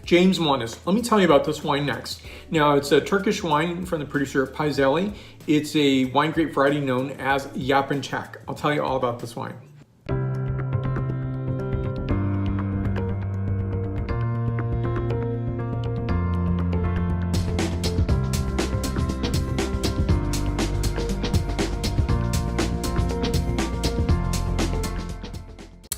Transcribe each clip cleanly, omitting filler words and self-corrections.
James won this. Let me tell you about this wine next. Now, it's a Turkish wine from the producer Pasaeli. It's a wine grape variety known as Yapıncak. I'll tell you all about this wine.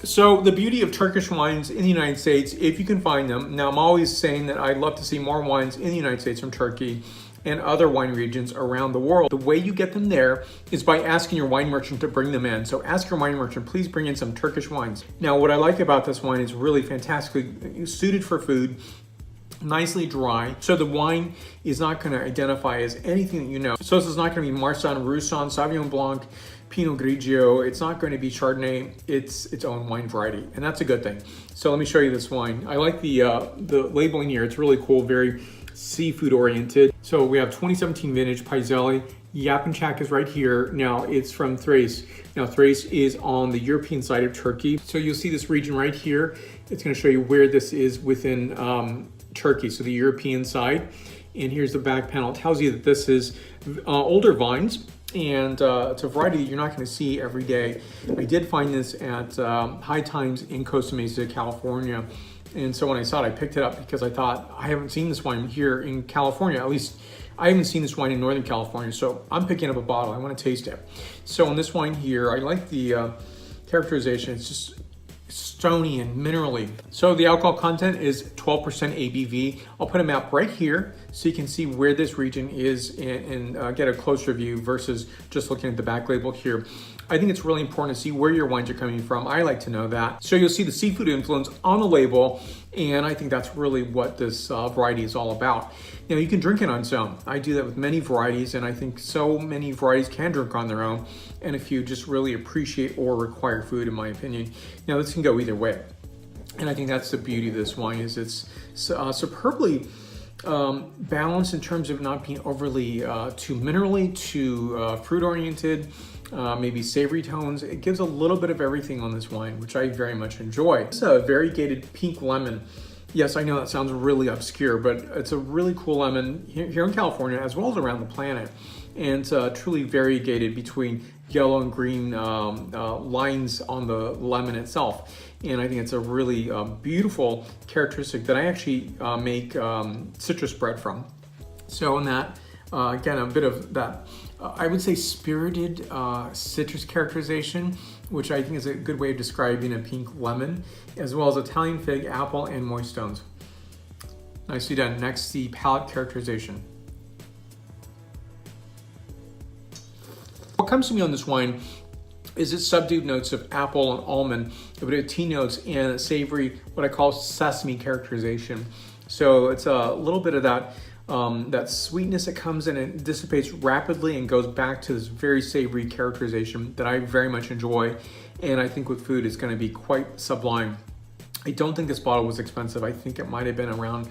So the beauty of Turkish wines in the United States, if you can find them, now I'm always saying that I'd love to see more wines in the United States from Turkey and other wine regions around the world. The way you get them there is by asking your wine merchant to bring them in. So ask your wine merchant, please bring in some Turkish wines. Now, what I like about this wine is really fantastically suited for food, nicely dry. So the wine is not going to identify as anything that you know. So this is not going to be Marsanne, Roussanne, Sauvignon Blanc, Pinot Grigio. It's not going to be Chardonnay. It's its own wine variety, and that's a good thing. So let me show you this wine. I like the labeling here. It's really cool, very seafood oriented. So we have 2017 vintage Pasaeli. Yapıncak is right here. Now it's from Thrace. Now Thrace is on the European side of Turkey. So you'll see this region right here. It's going to show you where this is within Turkey, so the European side. And here's the back panel. It tells you that this is older vines, and it's a variety that you're not going to see every day. I did find this at High Times in Costa Mesa, California. And so when I saw it, I picked it up because I thought, I haven't seen this wine here in California. At least I haven't seen this wine in Northern California. So I'm picking up a bottle. I want to taste it. So on this wine here, I like the characterization. It's just stony and minerally. So the alcohol content is 12% ABV. I'll put a map right here so you can see where this region is and get a closer view versus just looking at the back label here. I think it's really important to see where your wines are coming from. I like to know that. So you'll see the seafood influence on the label, and I think that's really what this variety is all about. Now, you can drink it on its own. I do that with many varieties, and I think so many varieties can drink on their own, and if you just really appreciate or require food, in my opinion. Now, this can go either way, and I think that's the beauty of this wine, is it's superbly balanced in terms of not being overly too minerally, too fruit-oriented, maybe savory tones. It gives a little bit of everything on this wine, which I very much enjoy. It's a variegated pink lemon. Yes, I know that sounds really obscure, but it's a really cool lemon here in California as well as around the planet. And it's truly variegated between yellow and green lines on the lemon itself. And I think it's a really beautiful characteristic that I actually make citrus bread from. So in that, again, a bit of that, I would say spirited citrus characterization, which I think is a good way of describing a pink lemon, as well as Italian fig, apple, and moist stones. Nicely done. Next, the palate characterization. What comes to me on this wine is its subdued notes of apple and almond, a bit of tea notes, and a savory, what I call sesame characterization. So it's a little bit of that that sweetness that comes in and dissipates rapidly and goes back to this very savory characterization that I very much enjoy. And I think with food, it's going to be quite sublime. I don't think this bottle was expensive. I think it might have been around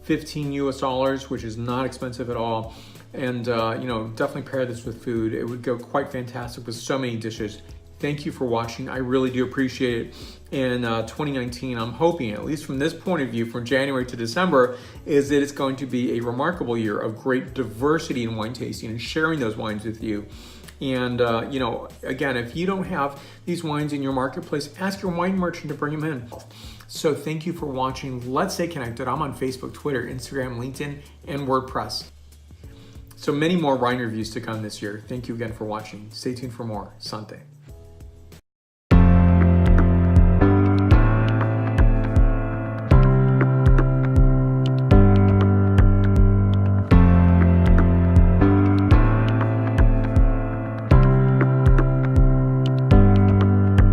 $15 US, which is not expensive at all. And you know, definitely pair this with food. It would go quite fantastic with so many dishes. Thank you for watching. I really do appreciate it. In 2019, I'm hoping, at least from this point of view, from January to December, is that it's going to be a remarkable year of great diversity in wine tasting and sharing those wines with you. And, you know, again, if you don't have these wines in your marketplace, ask your wine merchant to bring them in. So thank you for watching. Let's stay connected. I'm on Facebook, Twitter, Instagram, LinkedIn, and WordPress. So many more wine reviews to come this year. Thank you again for watching. Stay tuned for more. Santé.